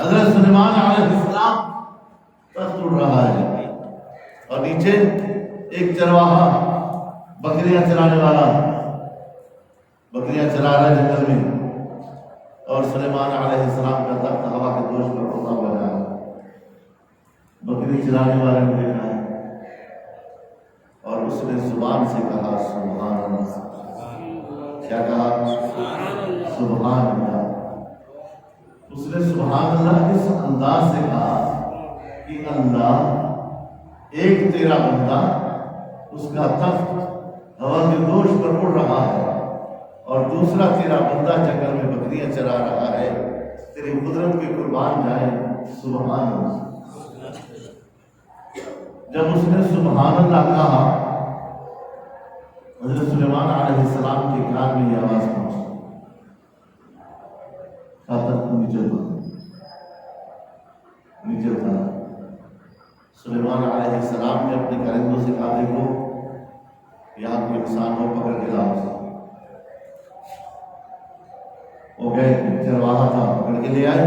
حضرت سلیمان علیہ السلام تخت اڑ رہا ہے اور نیچے ایک چرواہا بکریاں چرانے والا بکریاں چرا رہا ہے جنگل میں، اور سلیمان علیہ السلام کا تخت ہوا کے دوش پر اڑتا ہوا جا رہا ہے۔ بکری چرانے والے نے دیکھا ہے اور اس نے زبان سے کہا سبحان اللہ۔ کیا کہا؟ سبحان اللہ۔ اس نے سبحان اللہ اس انداز سے کہا کہ اللہ، ایک تیرا بندہ اس کا تخت ہوا کے دوش پر اڑ رہا ہے اور دوسرا تیرا بندہ جنگل میں بکریاں چرا رہا ہے، تیری قدرت کے قربان جائے، سبحان اللہ۔ جب اس نے سبحان اللہ کہا، حضرت سلیمان علیہ السلام کے کان میں یہ آواز پہنچی، تخت نیچے اترا۔ سلیمان علیہ السلام نے اپنے کرندوں سے کہا، دیکھو یہاں کوئی انسان ہو، پکڑ کے لاؤ۔ وہ گئے، چرواہا تھا، پکڑ کے لے آئے۔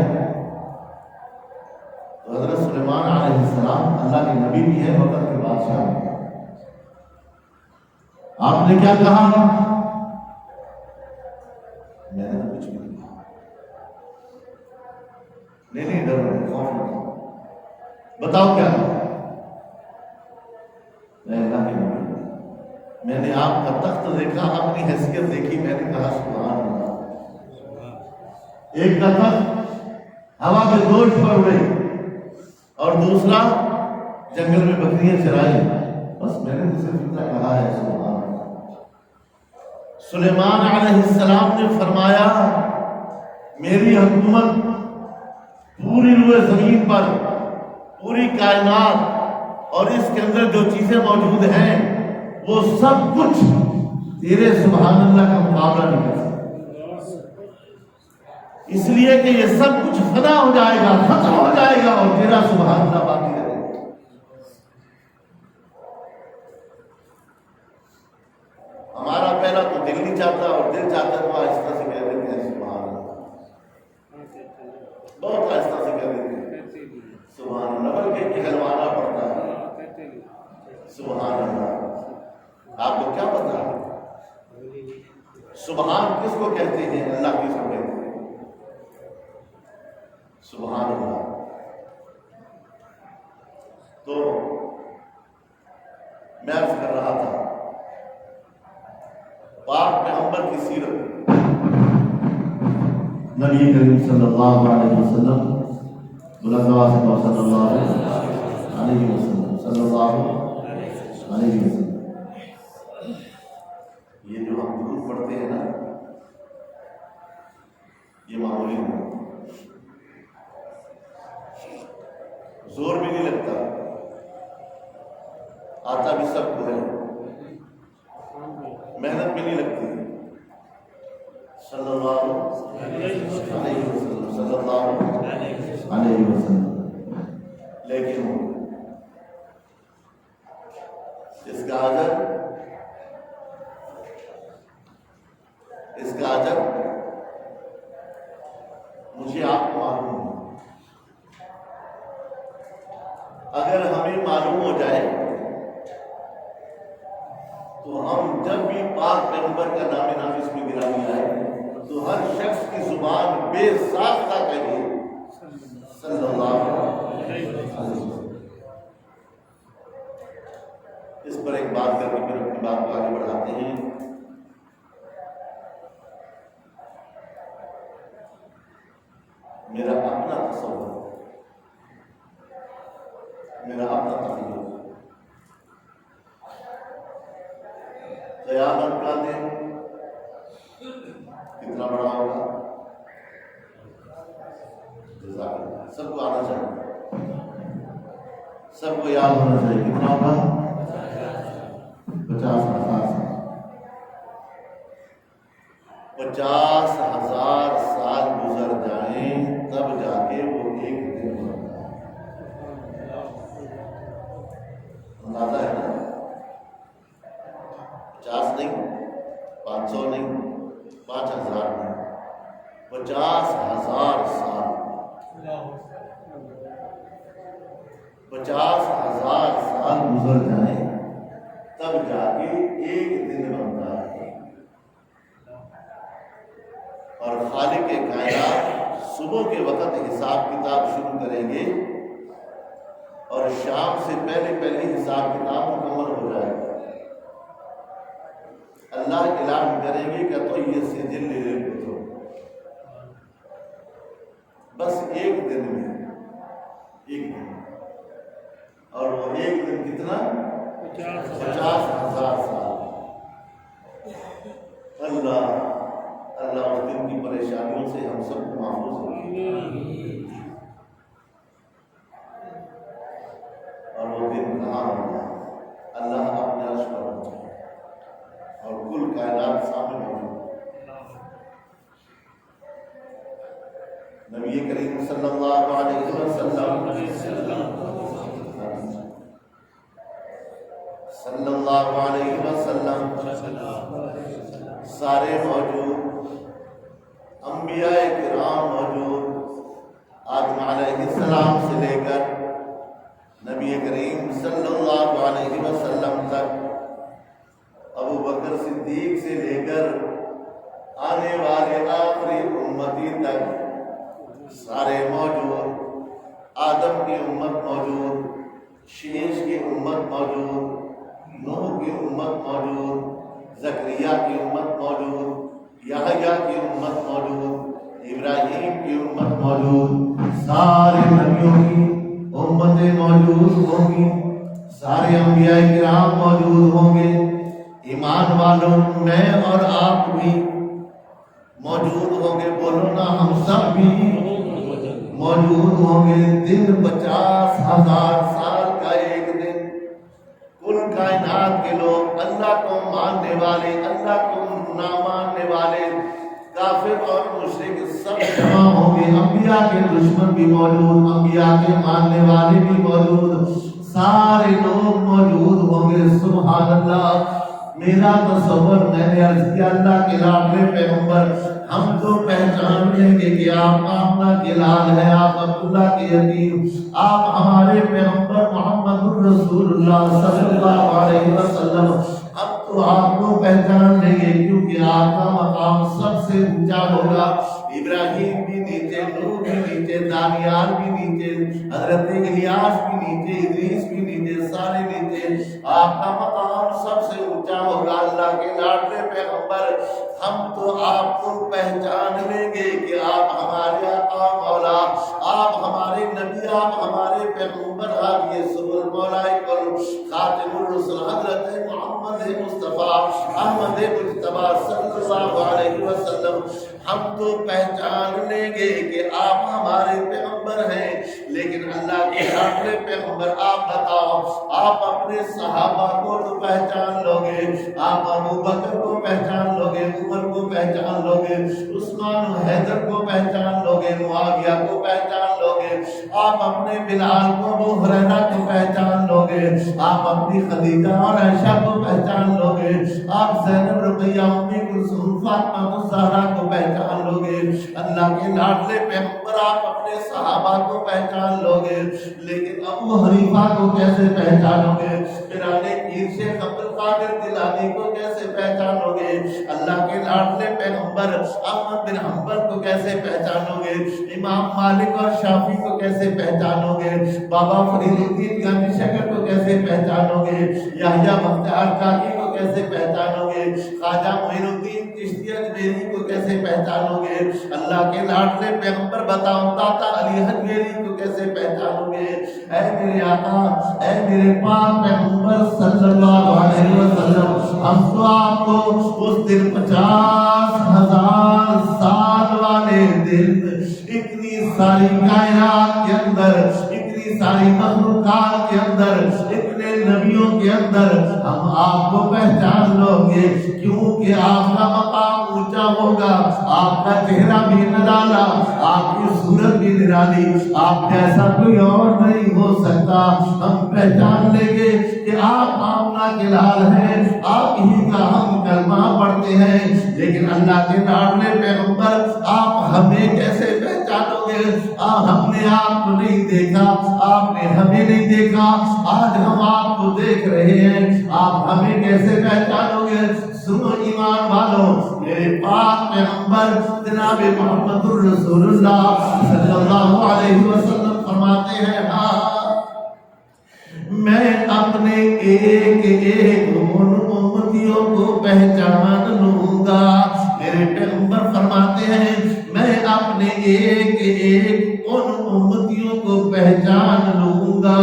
تو حضرت سلیمان علیہ السلام اللہ کے نبی بھی ہے، وقت کے بادشاہ بھی۔ آپ نے کیا کہا؟ میں نے کچھ بھی نہیں کہا۔ نہیں ڈر رہے، خوف نہ کھاؤ، بتاؤ کیا کہا؟ میں اللہ کے نبی، میں نے آپ کا تخت دیکھا، اپنی حیثیت دیکھی، میں نے کہا سبحان اللہ۔ ایک کا تخت ہوا کے دوش پر اڑے اور دوسرا جنگل میں بکریاں چرائی، بس میں نے صرف اتنا کہا ہے سبحان اللہ۔ سلیمان علیہ السلام نے فرمایا، میری حکومت پوری روئے زمین پر، پوری کائنات اور اس کے اندر جو چیزیں موجود ہیں وہ سب کچھ تیرے سبحان اللہ کا مقابلہ نہیں کر سکتے، اس لیے کہ یہ سب کچھ فنا ہو جائے گا، ختم ہو جائے گا، اور تیرا سبحان اللہ باقی رہے گا۔ ہمارا پہلا تو دل نہیں چاہتا، اور دل چاہتا تو آہستہ سے کہہ دیتے ہیں سبحان اللہ، بہت آہستہ سے کہہ دیتے ہیں سبحان اللہ، بلکہ کہلوانا پڑتا ہے سبحان اللہ۔ آپ کو کیا پتا سبحان کس کو کہتے ہیں، اللہ کس کو کہتے ہیں؟ سبحان اللہ۔ تو میں عرض کر رہا تھا، پاک پیغمبر کی سیرت، نبی کریم صلی اللہ علیہ وسلم، بلند آواز سے صلی اللہ علیہ وسلم، صلی اللہ علیہ وسلم۔ یہ جو ہم درود پڑھتے ہیں نا، یہ معمولی نہیں، زور بھی نہیں لگتا، آتا بھی سب کو ہے، محنت بھی نہیں لگتی، صلی اللہ علیہ وسلم، صلی اللہ علیہ وسلم۔ لیکن اس کا اجر مجھے آپ کو معلوم ہے۔ اگر ہمیں معلوم ہو جائے تو ہم جب بھی پاک پیغمبر کا نام نافذ میں گرامی آئے تو ہر شخص کی زبان بے ساختہ کہے صلی اللہ علیہ وسلم۔ اس پر ایک بات کر کے پھر اپنی بات کو آگے بڑھاتے ہیں۔ میرا اپنا تصور، میرا اپنا تخیل، قیامت کا دن کتنا بڑا ہوگا؟ جزاک اللہ، سب کو آنا چاہیے، سب کو یاد ہونا چاہیے، کتنا ہوگا؟ 50,000 سال، 50,000 سال گزر جائیں تب جا کے وہ ایک دن بنتا ہے۔ اندازہ ہے نا، 50 نہیں، 500 نہیں، 5,000 نہیں، 50,000 سال 50,000 سال گزر جائیں تب جا کے ایک دن بنتا ہے. اور خالق کائنات صبح کے وقت حساب کتاب شروع کریں گے اور شام سے پہلے حساب کتاب مکمل ہو جائے گا. اللہ اعلان کریں گے کہ تو یہ سجل لے لے تو بس ایک دن میں، ایک دن، اور وہ ایک دن کتنا؟ 50,000 سال. اللہ اس دن کی پریشانیوں سے ہم سب کو محفوظ رکھے. اور وہ دن کہاں ہوگا؟ اللہ اپنے عرش پر ہوگا اور کل کائنات سامنے ہوگی. نبی کریم صلی اللہ علیہ وسلم سارے موجود، انبیاء کرام موجود، آدم علیہ السلام سے لے کر نبی کریم صلی اللہ علیہ وسلم تک، ابو بکر صدیق سے لے کر آنے والے آخری امتی تک سارے موجود. آدم کی امت موجود، شیش کی امت موجود، نوح کی امت موجود، زکریا کی امت موجود، یحییٰ کی امت موجود، ابراہیم کی امت موجود. سارے نبیوں کی امتیں موجود ہوں گی، سارے انبیاء کرام موجود ہوں گے. ایمان والوں میں اور آپ بھی موجود ہوں گے. بولو نا، ہم سب بھی موجود ہوں گے. دن 50,000 سال کا ایک دن. کل کائنات کے لوگ، اللہ کو ماننے والے، اللہ کو نہ ماننے والے، کافر اور مشرک سب جمع ہوں گے. انبیاء کے دشمن بھی موجود، انبیاء کے ماننے والے بھی موجود، سارے لوگ موجود ہوں گے. سبحان اللہ. میرا تصور، میں نے عرض کیا، اللہ کے لاڈلے پیغمبر، ہم تو پہچان لیں گے کہ آپ آمنہ کے لال ہیں، آپ عبداللہ کے یتیم، آپ ہمارے پیغمبر محمد الرسول اللہ صلی اللہ علیہ وسلم. اب تو آپ کو پہچان لیں گے کیونکہ آپ کا مقام سب سے اونچا ہوگا. ابراہیم بھی نیچے، نوح بھی نیچے، دانیال بھی نیچے، حضرت الیاس بھی نیچے، ادریس بھی نیچے، سارے نیچے. آپ کا مقام سب سے اونچا ہوگا. اللہ کے لاڈلے پیغمبر، ہم تو آپ کو پہچان لیں گے کہ آپ ہمارے آقا مولا، آپ ہمارے نبی، آپ ہمارے پیغمبر، آپ یہ سب المولائے کل خاتم الرسل حضرت محمد مصطفیٰ احمد مجتبیٰ صلی اللہ علیہ وسلم. ہم تو پہچان لیں گے کہ آپ ہمارے پیغمبر ہیں. لیکن اللہ کے لاڈلے پیغمبر، آپ بتاؤ، آپ اپنے صحابہ کو تو پہچان لو گے، آپ ابو بکر کو پہچان لو گے، عمر کو پہچان لو گے، عثمان و حیدر کو پہچان لو گے، معاویہ کو پہچان لو گے، آپ اپنے بلال کو، ابو ہریرہ کو پہچان لو گے، آپ اپنی خدیجہ اور عائشہ کو پہچان لو گے، آپ زینب، رقیہ، امی کلثوم، فاطمہ الزہرا کو پہچان لو گے. اللہ کے لاڈلے پیغمبر، آپ اپنے صحابہ کو پہچان لو گے. لیکن ابو حنیفہ کو کیسے پہچانو گے؟ پیرانے پیر شیخ عبد القادر جیلانی کو کیسے پہچانو گے؟ اللہ کے لاڈلے پیغمبر احمد بن حنبل کو کیسے پہچانو گے؟ امام مالک اور شافعی کو کیسے پہچانو گے؟ بابا فرید الدین گنج شکر کو کیسے پہچانو گے؟ یحییٰ بختیار کاکی کو کیسے پہچانو گے؟ خواجہ معین الدین چشتی اجمیری کو کیسے پہچانو گے؟ اللہ کے لاڈلے پیغمبر بتاؤ، داتا علی حجویری کو کیسے پہچانو گے؟ اے میرے آقا، اے میرے پاک پیغمبر صلی اللہ علیہ وسلم، ہم تو آپ کو اس دن 50,000 سال والے دن، اتنی ساری کائنات کے اندر، اتنی ساری مخلوقات کے اندر، اتنے نبیوں کے اندر ہم آپ کو پہچان لو گے. کیونکہ آپ کا مقام اونچا ہوگا، آپ کا چہرہ بھی نرالا، آپ کی صورت بھی نرالی، آپ جیسا کوئی اور نہیں ہو سکتا. ہم پہچان لیں گے کہ آپ آمنہ کے لال ہیں، آپ ہی کا ہم کلمہ پڑھتے ہیں. لیکن اللہ کے لاڈلے پیغمبر، آپ ہمیں کیسے پہچان پہچانو گے؟ ہم نے آپ کو نہیں دیکھا، آپ نے ہمیں نہیں دیکھا، آج ہم آپ کو دیکھ رہے ہیں، آپ ہمیں کیسے پہچانو گے؟ سنو ایمان والو، میرے پاک پیغمبر جناب محمد الرسول اللہ صلی اللہ علیہ وسلم فرماتے ہیں، میں اپنے ایک ایک ان امتیوں کو پہچان لوں گا۔ میرے پیغمبر فرماتے ہیں میں اپنے ایک ایک ان امتیوں کو پہچان لوں گا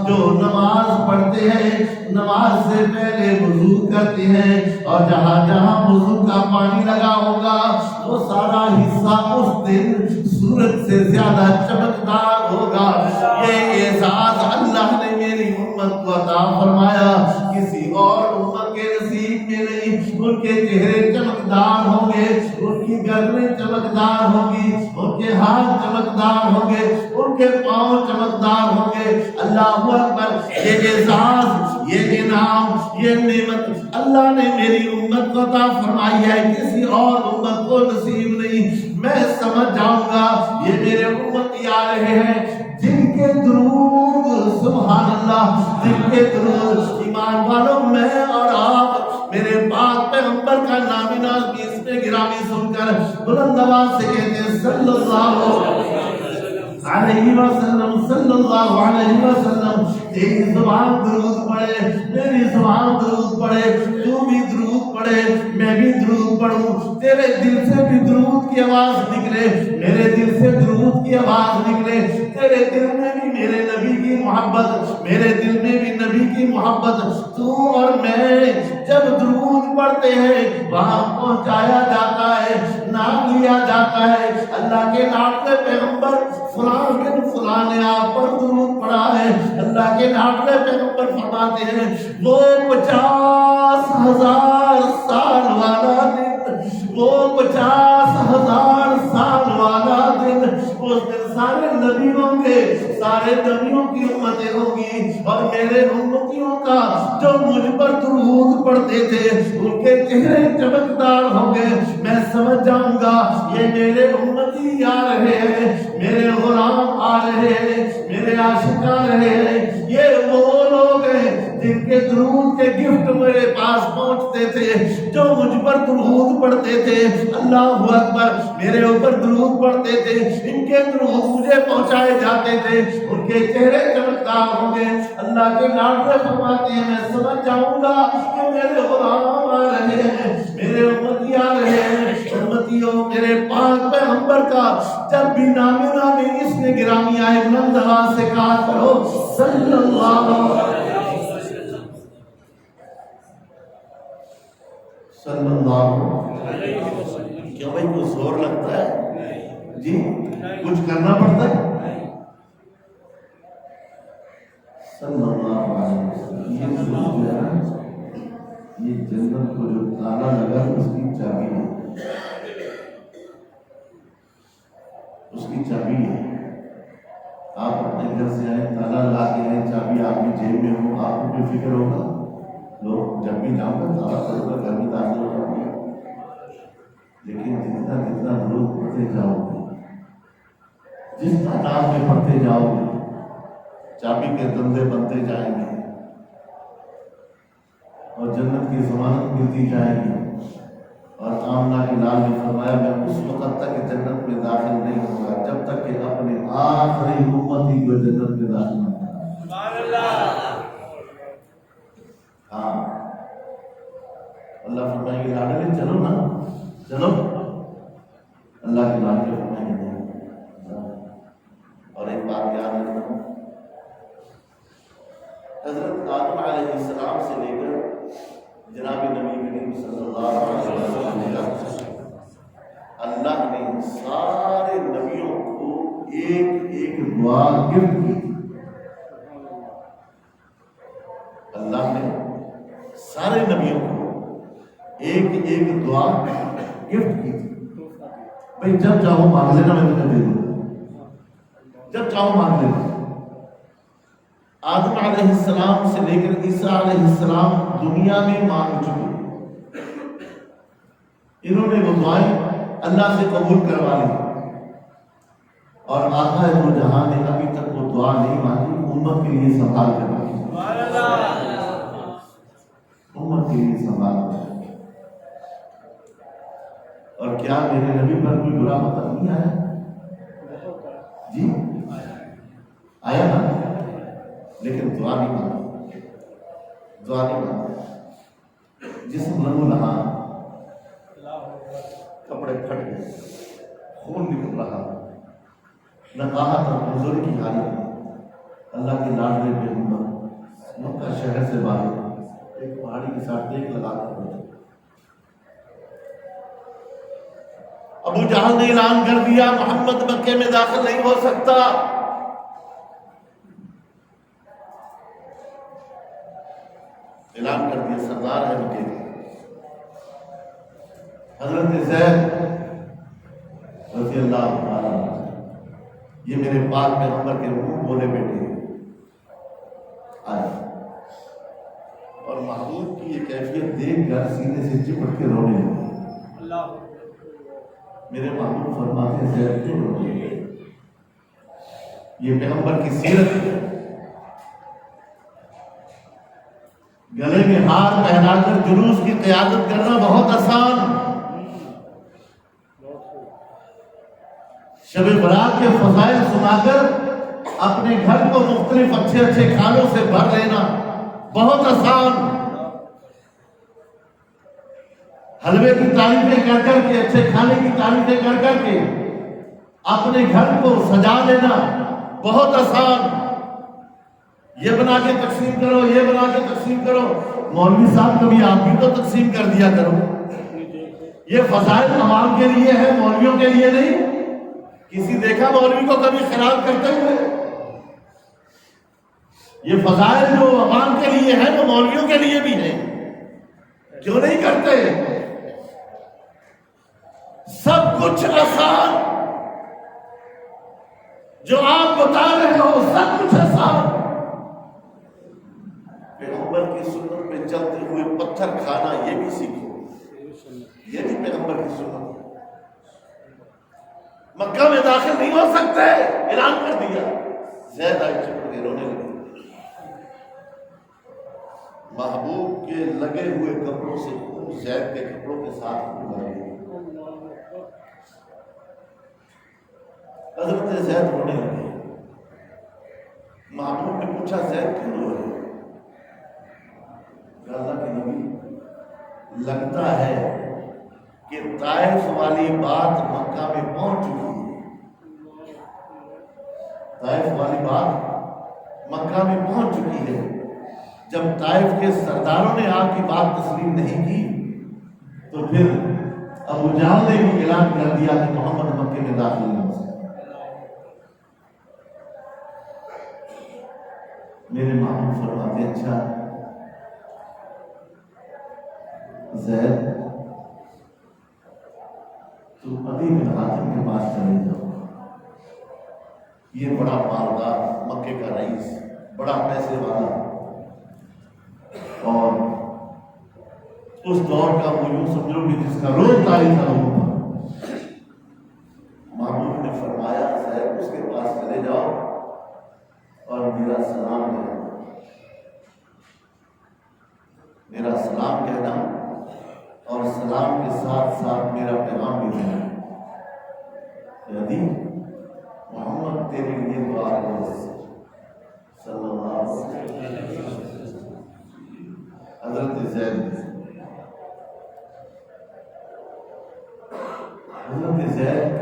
جو نماز پڑھتے ہیں، نماز سے پہلے وضو کرتے ہیں، اور جہاں جہاں وضو کا پانی لگا ہوگا وہ سارا حصہ اس دن سورج سے زیادہ چمکدار ہوگا۔ یہ اعزاز اللہ نے میری امت کو عطا فرمایا، کسی اور امت کے نصیب میں نہیں۔ ان کے چہرے چمکدار ہوں گے، ان کی گردنیں چمکدار ہوں گی، ان کے ہاتھ چمکدار ہوں گے، ان کے پاؤں چمکدار ہوں گے۔ اللہ اکبر! یہ اعزاز، یہ انعام، یہ نعمت اللہ نے میری امت کو عطا فرمائی ہے، کسی اور امت کو نصیب نہیں۔ میں سمجھ جاؤں گا یہ میرے امتی آ رہے ہیں جن کے درود، سبحان اللہ، جن کے درود، ایمان والوں، میں اور آپ میرے پاک پیغمبر کا نام ناز بھی اس میں گرامی سن کر بلند آواز سے کہتے ہیں صلی اللہ علیہ وسلم، صلی اللہ علیہ وسلم۔ تیری زبان درود پڑھے، میری زبان درود پڑھے، تو بھی درود پڑھے، میں بھی درود پڑھوں، تیرے دل سے بھی درود کی آواز نکلے، میرے دل سے درود کی آواز نکلے، تیرے دل میں بھی میرے نبی کی محبت، میرے دل میں بھی نبی کی محبت۔ تو اور میں جب درود پڑھتے ہیں وہاں پہنچایا جاتا ہے، نام لیا جاتا ہے، اللہ کے لاڈلے پیغمبر فلاں بن فلاں نے آپ پر درود پڑھا ہے۔ اللہ کے لاڈلے پیغمبر فرماتے ہیں وہ 50,000 سال والا دن، وہ 50,000 سال والا دن، اس دن سارے نبی ہوں گے، سارے نبیوں کی امتیں ہوں گی، اور میرے امتیوں کا جو مجھ پر درود پڑھتے تھے ان کے چہرے چمکدار ہوں گے۔ میں سمجھ جاؤں گا یہ میرے امتی آ رہے ہیں، میرے غلام آ رہے ہیں، میرے عاشق آ رہے ہیں۔ یہ وہ لوگ ہیں جن کے درود کے گفٹ میرے پاس پہنچتے تھے، جو مجھ پر درود پڑھتے تھے، اللہ اکبر، میرے اوپر درود پڑھتے تھے، ان کے درود مجھے پہنچائے جاتے تھے، ان کے چہرے چمکدار ہوں گے۔ اللہ کے لاڈلے فرماتے ہیں میں سمجھ جاؤں گا کہ میرے غلام آ رہے ہیں، میرے امتی آ رہے ہیں۔ امتیوں، میرے پاک پیغمبر کا جب بھی نام نامی اس میں گرامی آئے بلند آواز سے کہا کرو صلی اللہ علیہ وسلم۔ کیا بھائی کوئی زور لگتا ہے جی؟ کچھ کرنا پڑتا ہے؟ صلی اللہ علیہ وسلم۔ یہ جنت کو جو تالا لگا اس کی چابی ہے، اس کی چابی ہے۔ آپ اپنے گھر سے آئے، تالا لگا کے آئے، چابی آپ کی جیب میں ہو، آپ کو بھی فکر ہوگا لوگ جب بھی جاؤں گا تالا پڑھ کر گھر میں داخل ہو جاؤں گا۔ لیکن جتنا جتنا درود پڑھتے جاؤ گے، جس تعداد میں پڑھتے جاؤ گے، چابی کے دندے بنتے جائیں گے اور جنت کی ضمانت ملتی جائے گی۔ اور آمنہ کے لال نے فرمایا میں اس وقت تک جنت میں داخل نہیں ہوں گا جب تک کہ اپنے آخری امتی کو جنت میں داخل نہ کروں۔ ہاں، اللہ فرمائیں گے لاڈلے چلو نا، چلو، اللہ کے لاڈلے فرمائیں گے نہیں۔ اور ایک بات یاد رکھنا، حضرت آدم علیہ السلام سے لے کر جناب نبی کریم صلی اللہ علیہ وسلم اللہ نے سارے نبیوں کو ایک ایک دعا گفٹ کی تھی۔ اللہ نے سارے نبیوں کو ایک ایک دعا گفٹ کی تھی۔ بھائی جب چاہو مانگ لینا، میں تمہیں دے دوں، جب چاہو مانگ لینا۔ آدم علیہ السلام سے لے کر عیسیٰ علیہ السلام دنیا میں مانگ چکے، انہوں نے وہ دعائیں اللہ سے قبول کروا لی۔ اور آقا دو جہاں نے ابھی تک وہ دعا نہیں مانگی امت کے لیے سنبھال کر رکھی، امت کے لیے سنبھال کر رکھی۔ اور کیا میرے نبی پر کوئی برا مطلب نہیں آیا؟ جی آیا نا، لیکن دعا نہیں مانگی، دعا نہیں مانگی۔ جسم لہو لہان، کپڑے پھٹ گئے، خون نکل رہا، نقاہت اور کمزوری کی حالت میں اللہ کے لاڈلے پیغمبر مکہ شہر سے باہر ایک پہاڑی کے ساتھ ٹیک لگا کر بیٹھے۔ ابو جہل نے اعلان کر دیا محمد مکے میں داخل نہیں ہو سکتا۔ اعلان کر دیا سردار ہے مکے کا۔ حضرت زید رضی اللہ عنہ، یہ میرے پاک پیغمبر کے منہ بولے بیٹے آئے، اور محبوب کی یہ کیفیت دیکھ کر سینے سے چپٹ کے رونے لگے۔ میرے محبوب فرماتے ہیں زید کیوں رو رہے ہیں؟ یہ پیغمبر کی سیرت ہے، گلے میں ہار پہنا کر جلوس کی قیادت کرنا بہت آسان، شب برات کے فضائل سنا کر اپنے گھر کو مختلف اچھے اچھے کھانوں سے بھر لینا بہت آسان، حلوے کی تعریفیں کر کر کے، اچھے کھانے کی تعریفیں کر کر کے اپنے گھر کو سجا لینا بہت آسان، یہ بنا کے تقسیم کرو، یہ بنا کے تقسیم کرو۔ مولوی صاحب کبھی آپ بھی تو تقسیم کر دیا کرو، یہ فضائل عوام کے لیے ہے، مولویوں کے لیے نہیں۔ کسی دیکھا مولوی کو کبھی خراب کرتے ہوئے؟ یہ فضائل جو عوام کے لیے ہے وہ مولویوں کے لیے بھی ہے، کیوں نہیں کرتے؟ سب کچھ آسان، جو آپ بتا رہے ہو سب کچھ آسان۔ پیغمبر کی سنت پہ چلتے ہوئے پتھر کھانا یہ بھی سیکھو، یہ بھی پیغمبر کی سنت۔ مکہ میں داخل نہیں ہو سکتے، اعلان کر دیا۔ زید آئے چپٹ کے رونے لگے۔ محبوب کے لگے ہوئے کپڑوں سے خون زید کے کپڑوں کے ساتھ لگے۔ حضرت زید رونے لگے۔ محبوب نے پوچھا زید کیوں رو رہے؟ اللہ کے نبی، لگتا ہے کہ طائف والی بات مکہ میں پہنچ چکی ہے، طائف والی بات مکہ میں پہنچ چکی ہے۔ جب طائف کے سرداروں نے آپ کی بات تسلیم نہیں کی تو پھر ابو جہل نے بھی اعلان کر دیا کہ محمد مکے میں داخل نہیں ہو سکتا۔ میرے محبوب فرماتے اچھا زید، تو عدی بن حاتم کے پاس چلے جاؤ، یہ بڑا مالدار مکے کا رئیس، بڑا پیسے والا، اور اس دور کا وہ یوں سمجھو کہ جس کا روز تاریخ تھا لوگوں پر۔ محبوب نے فرمایا زید اس کے پاس چلے جاؤ اور میرا سلام کہنا، میرا سلام کہنا، اور سلام کے ساتھ ساتھ میرا پیغام بھی دینا کہ محمد تیرے لیے دعا کرو صلی اللہ علیہ وسلم۔ حضرت زید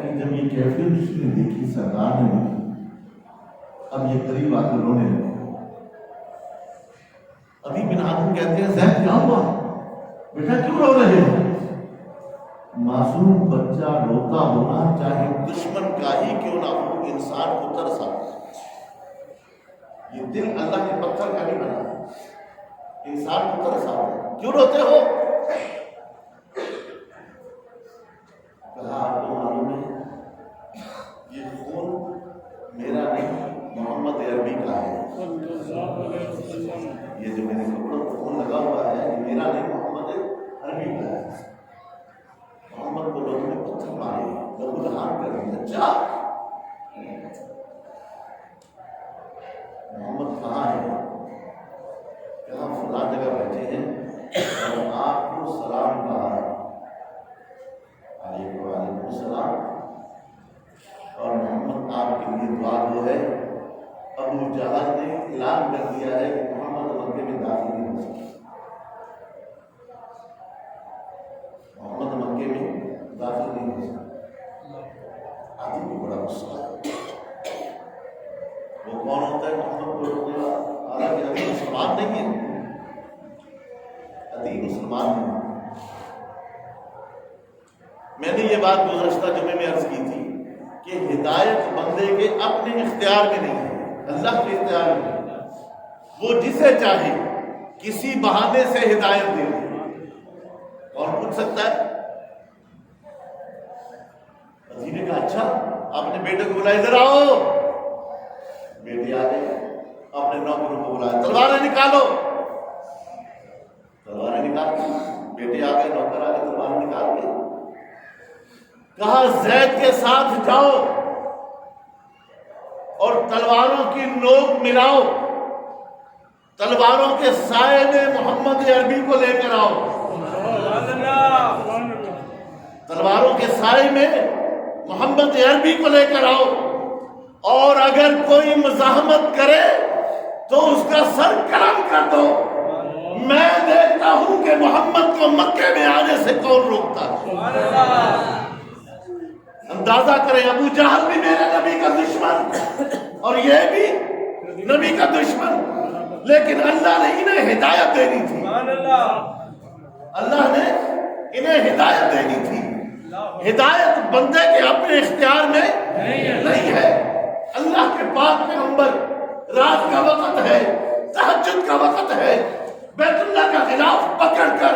کی جب یہ کیفیت اس نے دیکھی، سردار نے دیکھی، اب یہ قریب آ کر رونے لگے۔ عدی بن حاتم کہتے ہیں زید کیا ہوا بیٹا، کیوں رو رہے ہو؟ معصوم بچہ روتا ہونا چاہے دشمن کا ہی کیوں نہ ہو انسان کو ترس آتا ہے۔ یہ دل اللہ کے پتھر کا نہیں بنا، انسان کو ترس آتا ہے۔ کیوں روتے ہو؟ کہا آپ کو معلوم ہے یہ خون میرا نہیں محمد عربی کا ہے، یہ جو میرے کپڑوں پر خون لگا ہوا ہے یہ میرا نہیں محمد عربی کا ہے۔ محمد کو لوگوں نے پتھر مارے، لوگوں نے ہاتھ کر دیا، محمد کہاں ہے؟ کہاں فلاں جگہ بیٹھے ہیں اور آپ کو سلام کہا ہے، وعلیکم السلام، اور محمد آپ کے لیے دعا گو ہے۔ ابو جہل نے اعلان کر دیا ہے کہ محمد مکے میں داخل نہیں ہو سکتا، محمد مکے میں داخل نہیں ہو سکتا۔ آدمی کو بڑا غصہ ہے، وہ کون ہوتا ہے محمد کو روکنے والا؟ حالانکہ ابھی مسلمان نہیں ہے، ابھی مسلمان نہیں ہے۔ میں نے یہ بات گزشتہ جمعے میں عرض کی تھی کہ ہدایت بندے کے اپنے اختیار میں نہیں ہے، اللہ کے اختیار میں ہے۔ وہ جسے چاہے کسی بہانے سے ہدایت دے دے۔ کون پوچھ سکتا ہے؟ وزیر نے کہا اچھا آپ نے بیٹے کو بلایا، ادھر آؤ۔ بیٹے آ گئے، اپنے نوکروں کو بلایا، تلواریں نکالو۔ تلواریں نکال کے بیٹے آ گئے، نوکر آ گئے، تلواریں نکال کے کہا زید کے ساتھ جاؤ اور تلواروں کی نوک ملاؤ، تلواروں کے سائے میں محمد عربی کو لے کر آؤ۔ تلواروں کے سائے میں محمد عربی کو لے کر آؤ، اور اگر کوئی مزاحمت کرے تو اس کا سر قلم کر دو۔ میں دیکھتا ہوں کہ محمد کو مکے میں آنے سے کون روکتا ہے۔ اندازہ کریں، ابو جہل بھی میرے نبی کا دشمن اور یہ بھی نبی کا دشمن، لیکن اللہ نے انہیں ہدایت دینی تھی، اللہ نے انہیں ہدایت دینی تھی۔ ہدایت بندے کے اپنے اختیار میں نہیں ہے۔ اللہ کے پاک پیغمبر، رات کا وقت ہے، تہجد کا وقت ہے، بیت اللہ کا غلاف پکڑ کر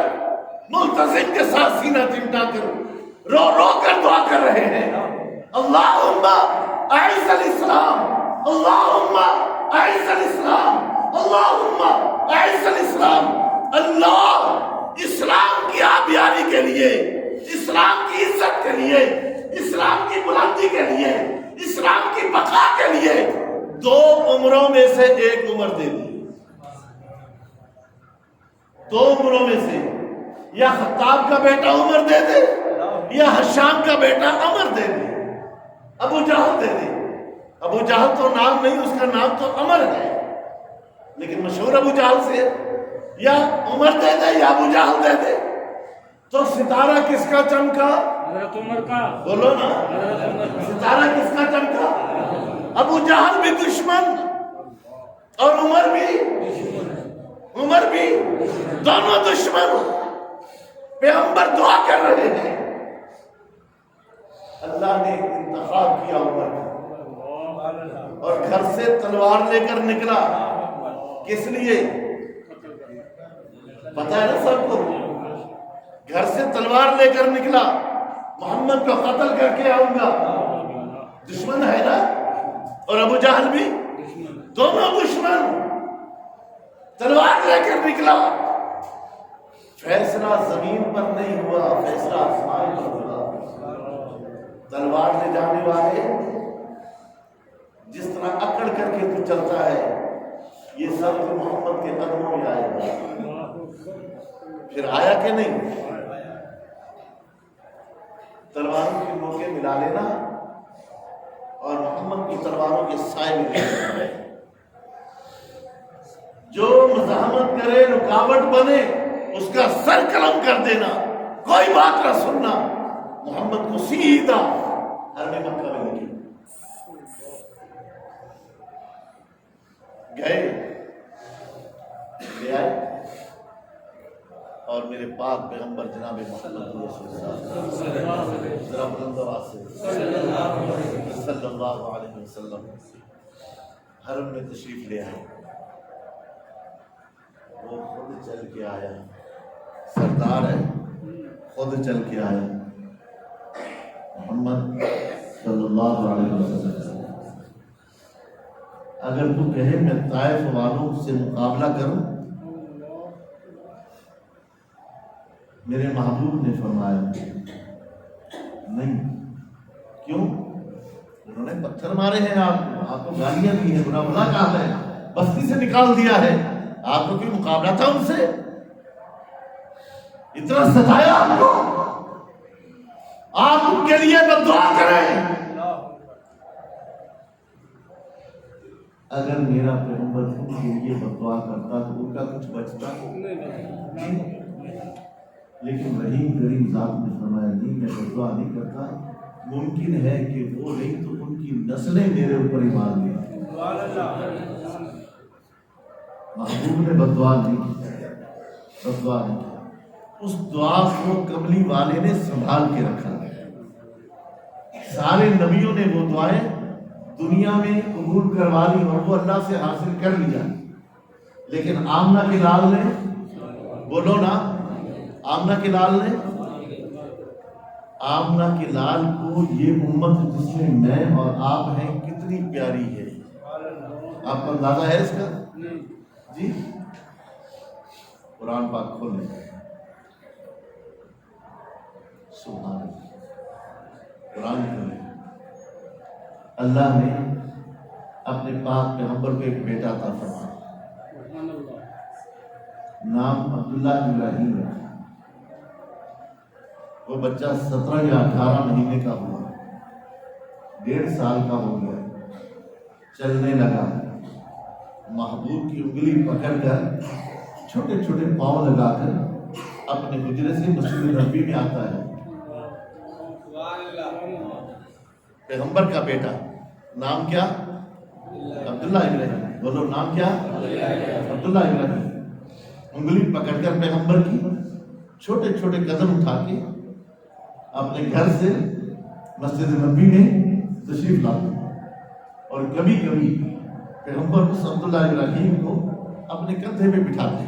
ملتزم کے ساتھ سینہ چمٹا کر رو رو کر دعا کر رہے ہیں، اللہم اعز الاسلام، اللہم اعز الاسلام، اللہم اعز الاسلام۔ اللہ اسلام کی آبیاری کے لیے، اسلام کی عزت کے لیے، اسلام کی بلندی کے لیے، اسلام کی بقا کے لیے 2 عمروں میں سے 1 عمر دے دی۔ 2 عمروں میں سے یا خطاب کا بیٹا عمر دے دے یا ہشام کا بیٹا عمر دے دے، ابو جہل دے دے۔ ابو جہل تو نام نہیں، اس کا نام تو عمر ہے، لیکن مشہور ابو جہل سے، یا عمر دے دے یا ابو جہل دے دے۔ تو ستارہ کس کا چمکا؟ حضرت عمر کا۔ بولو نا، ستارہ کس کا چمکا؟ ابو جہل بھی دشمن اور عمر بھی دونوں دشمن۔ پیغمبر دعا کر رہے ہیں، اللہ نے انتخاب کیا عمر کا، اور گھر سے تلوار لے کر نکلا۔ کس لیے؟ پتہ ہے نا سب کو، گھر سے تلوار لے کر نکلا، محمد کو قتل کر کے آؤں گا۔ دشمن ہے نا، اور ابو جہل بھی، دونوں دشمن، تلوار لے کر نکلا۔ فیصلہ زمین پر نہیں ہوا، فیصلہ آسمان پر ہوا۔ تلوار لے جانے والے جس طرح اکڑ کر کے تو چلتا ہے، یہ سب تو محمد کے قدموں میں آئے گا۔ پھر آیا کہ نہیں؟ تلواروں کے موقع ملا لینا اور محمد کی تلواروں کے سائے میں لینا۔ جو مزاحمت کرے، رکاوٹ بنے، اس کا سر قلم کر دینا، کوئی بات نہ سننا۔ محمد کو سیدھا حرم مکہ میں نکلے گئے، لے آئے، اور میرے پاک پیغمبر جناب محمد صلی اللہ علیہ وسلم حرم میں تشریف لے آئے۔ وہ خود چل کے آیا، سردار ہے، خود چل کے آیا محمد صلی اللہ علیہ وسلم۔ اگر تو کہے میں طائف والوں سے مقابلہ کروں، میرے محبوب نے فرمایا نہیں۔ کیوں؟ انہوں نے پتھر مارے ہیں آپ کو گالیاں دی ہیں، برا بھلا کہا ہے، بستی سے نکال دیا ہے، آپ کو کوئی مقابلہ تھا ان سے؟ اتنا ستایا آپ کو، آپ ان کے لیے بد دعا کریں۔ اگر میرا پیغمبر ان کے لیے بد دعا کرتا تو ان کا کچھ بچتا؟ لیکن رحیم کریم ذات نے فرمایا نہیں، میں بد دعا نہیں کرتا، ممکن ہے کہ وہ نہیں تو ان کی نسلیں میرے اوپر ایمان لیں۔ محبوب نے بد دعا نہیں کی، بد دعا نہیں کی، اس دعا کو کملی والے نے سنبھال کے رکھا۔ سارے نبیوں نے وہ دعائیں دنیا میں قبول کروا لی اور وہ اللہ سے حاصل کر لیا، لیکن آمنہ کے لال نے، بولو نا، آمنہ کے لال نے، آمنہ کے لال کو یہ امت جس میں میں اور آپ ہیں کتنی پیاری ہے، آپ کو اندازہ ہے اس کا؟ جی قرآن پاک کھولیں، سبحان اللہ، قرآن کھولیں۔ اللہ نے اپنے پاک پیغمبر کو ایک بیٹا عطا فرمایا، نام عبداللہ ابراہیم رکھا۔ وہ بچہ 17 یا 18 مہینے کا ہوا، 1.5 سال کا ہو گیا، چلنے لگا، محبوب کی انگلی پکڑ کر چھوٹے چھوٹے پاؤں لگا کر اپنے حجرے سے مسجد نبوی میں آتا ہے۔ پیغمبر کا بیٹا، نام کیا؟ عبداللہ ابراہیم، بولو نام کیا؟ عبداللہ ابراہیم۔ انگلی پکڑ کر پیغمبر کی چھوٹے چھوٹے قدم اٹھا کے اپنے گھر سے مسجد نبوی میں تشریف لاتے، اور کبھی کبھی پیغمبر اس عبداللہ ابراہیم کو اپنے کندھے پہ بٹھاتے،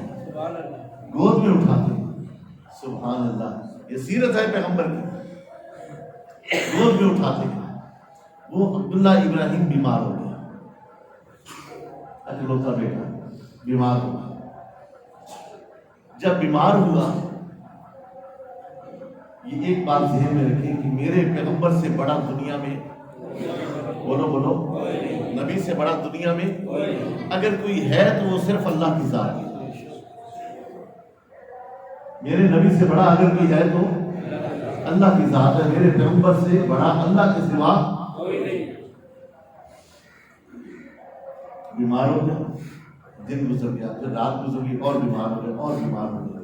گود میں اٹھاتے۔ سبحان اللہ، یہ سیرت ہے پیغمبر کی، گود میں اٹھاتے۔ وہ عبداللہ ابراہیم بیمار ہو گیا، اکلوتا بیٹا بیمار ہو گیا۔ جب بیمار ہوا، یہ ایک بات ذہن میں رکھیں کہ میرے پیغمبر سے بڑا دنیا میں، بولو بولو، نبی سے بڑا دنیا میں اگر کوئی ہے تو وہ صرف اللہ کی ذات ہے۔ میرے نبی سے بڑا اگر کوئی ہے تو اللہ کی ذات ہے، میرے پیغمبر سے بڑا اللہ کے سوا کوئی نہیں۔ بیمار ہو گیا، دن گزر گیا، پھر رات گزر گئی، اور بیمار ہو گئے، اور بیمار ہو گئے۔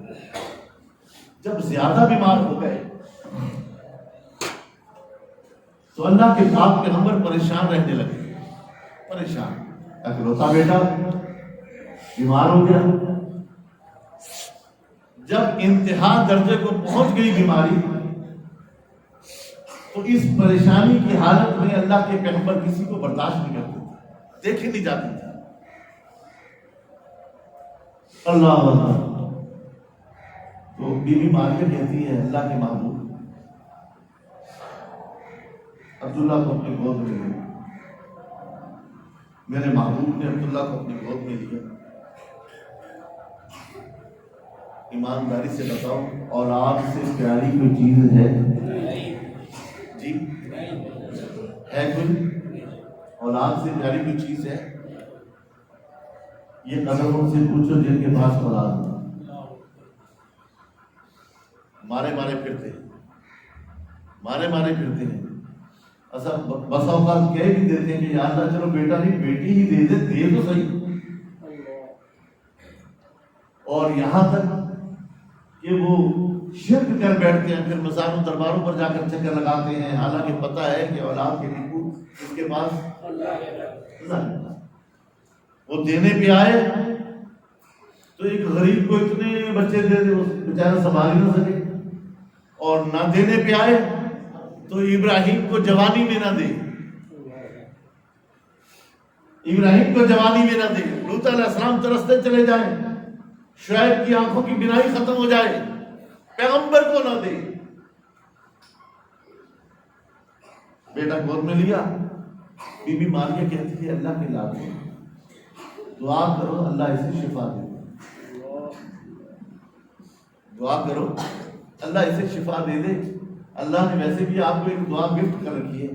جب زیادہ بیمار ہو گئے تو اللہ کے پاک پیغمبر پریشان رہنے لگے، پریشان۔ اکلوتا بیٹا بیمار ہو گیا، جب انتہا درجے کو پہنچ گئی بیماری تو اس پریشانی کی حالت میں اللہ کے پیغمبر کسی کو برداشت نہیں کرتے تھے، دیکھی نہیں جاتی تھی۔ اللہ اللہ، تو بی بی ماریہ کہتی ہے اللہ کے محبوب عبداللہ کو اپنی گود میں لیا۔ میرے محبوب نے عبداللہ کو اپنی گود میں لیا۔ ایمانداری سے بتاؤ، اولاد سے پیاری کوئی چیز ہے؟ جی ہے کوئی؟ اولاد سے پیاری کوئی چیز ہے؟ یہ قدموں سے پوچھو جن کے پاس اولاد ہے، مارے مارے پھرتے ہیں، مارے مارے پھرتے ہیں۔ اصل بس اوقات کہہ بھی دیتے ہیں کہ یا اللہ چلو بیٹا نہیں بیٹی ہی دے دے تو صحیح، اور یہاں تک کہ وہ شرک کر بیٹھتے ہیں، پھر مزاروں درباروں پر جا کر چکر لگاتے ہیں، حالانکہ پتہ ہے کہ اولاد کے لیے اس کے پاس اللہ، وہ دینے پہ آئے تو ایک غریب کو اتنے بچے دے دے، اس بیچارہ سنبھال ہی نہ سکے، اور نہ دینے پہ آئے تو ابراہیم کو جوانی میں نہ دے، ابراہیم کو جوانی میں نہ دے، لوط علیہ السلام ترستے چلے جائیں، شعیب کی آنکھوں کی بینائی ختم ہو جائے، پیغمبر کو نہ دے۔ بیٹا گود میں لیا، بی بی ماریہ کہتی ہے اللہ کے لادے دعا کرو اللہ اسے شفا دے، دعا کرو اللہ اسے شفا دے دے۔ اللہ نے ویسے بھی آپ کو ایک دعا گفٹ کر رکھی ہے،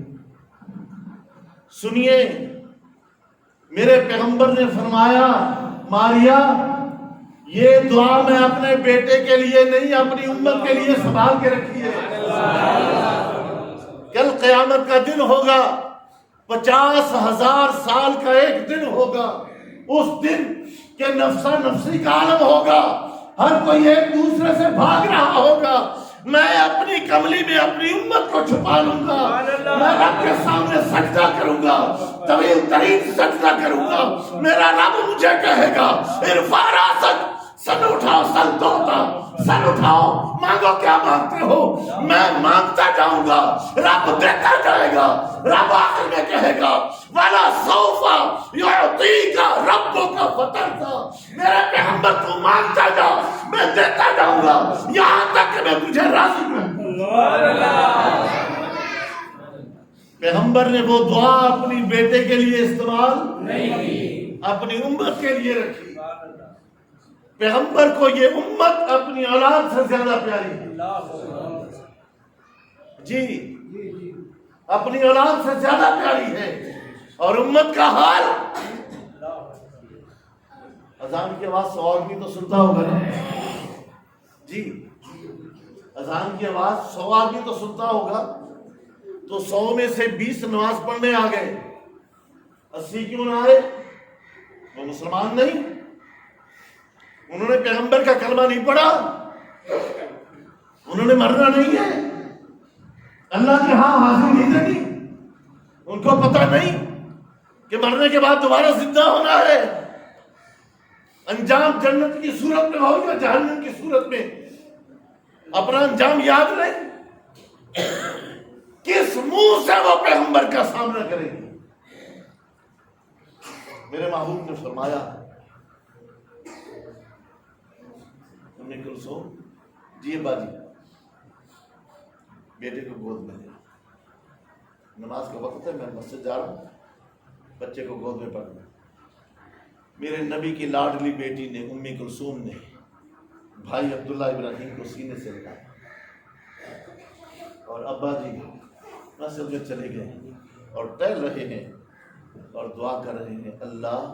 سنیے میرے پیغمبر نے فرمایا ماریا یہ دعا میں اپنے بیٹے کے لیے نہیں اپنی امت کے لیے سنبھال کے رکھی ہے. کل قیامت کا دن ہوگا, 50,000 سال کا ایک دن ہوگا. اس دن کے نفسا نفسی کا عالم ہوگا, ہر کوئی ایک دوسرے سے بھاگ رہا ہوگا. میں اپنی کملی میں اپنی امت کو چھپا لوں گا, میں رب کے سامنے سجدہ کروں گا, طویل ترین سجدہ کروں گا. میرا رب مجھے کہے گا ارفع راسک, سر اٹھاؤ, سر دوتا, سر اٹھاؤ, مانگو کیا مانگتے ہو. میں مانگتا جاؤں گا, رب دیتا جائے گا. رب آخر میں کہے گا وَلَا سَوْفَ يُعْطِيكَ رَبُّكَ فَتَرْضَىٰ. میرے پیغمبر تو مانگتا جا, میں دیتا جاؤں گا یہاں تک کہ میں تجھے راضی کروں. پیغمبر نے وہ دعا اپنی بیٹے کے لیے استعمال نہیں کی, اپنی امت کے لیے رکھی. پیغمبر کو یہ امت اپنی اولاد سے زیادہ پیاری ہے. جی اپنی اولاد سے زیادہ پیاری ہے. اور امت کا حال, اذان کی آواز 100 آدمی تو سنتا ہوگا نا جی, اذان کی آواز 100 آدمی تو سنتا ہوگا, تو 100 میں سے 20 نماز پڑھنے آ گئے, 80 کیوں نہ آئے؟ وہ مسلمان نہیں, انہوں نے پیغمبر کا کلمہ نہیں پڑھا, انہوں نے مرنا نہیں ہے, اللہ کے ہاں حاضری نہیں دینی, ان کو پتہ نہیں کہ مرنے کے بعد دوبارہ زندہ ہونا ہے. انجام جنت کی صورت میں ہو یا جہنم کی صورت میں, اپنا انجام یاد نہیں. کس منہ سے وہ پیغمبر کا سامنا کریں گے؟ میرے محبوب نے فرمایا ام کلثوم جی باجی بیٹے کو گود میں لے, نماز کا وقت ہے, میں مسجد جا رہا ہوں, بچے کو گود میں پڑھنا. میرے نبی کی لاڈلی بیٹی نے ام کلثوم نے بھائی عبداللہ ابراہیم کو سینے سے لگایا, اور ابا جی مسجد میں چلے گئے اور ٹہل رہے ہیں اور دعا کر رہے ہیں, اللہ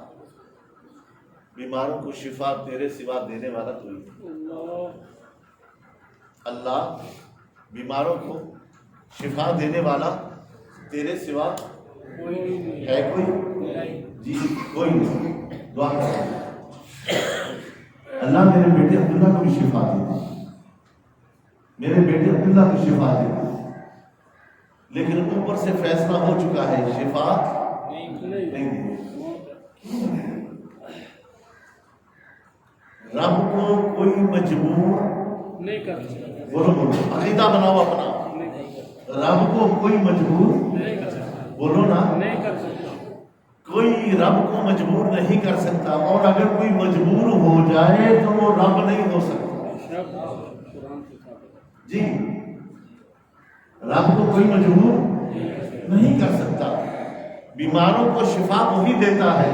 بیماروں کو شفا تیرے سوا دینے والا تو ہی ہے. اللہ بیماروں کو شفا دینے والا تیرے سوا ہے کوئی؟ جی کوئی نہیں. دعا کر اللہ میرے بیٹے عبداللہ کو بھی شفا دے, میرے بیٹے عبداللہ کو شفا دے. لیکن اوپر سے فیصلہ ہو چکا ہے شفا نہیں دے. رب کو کوئی مجبور نہیں کر سکتا. بولو بولو عقیدہ بناؤ اپنا, رب کو کوئی مجبور نہیں کر سکتا. بولو نا, نہیں کر سکتا. کوئی رب کو مجبور نہیں کر سکتا, اور اگر کوئی مجبور ہو جائے تو وہ رب نہیں ہو سکتا. جی رب کو کوئی مجبور نہیں کر سکتا. بیماروں کو شفا وہی دیتا ہے.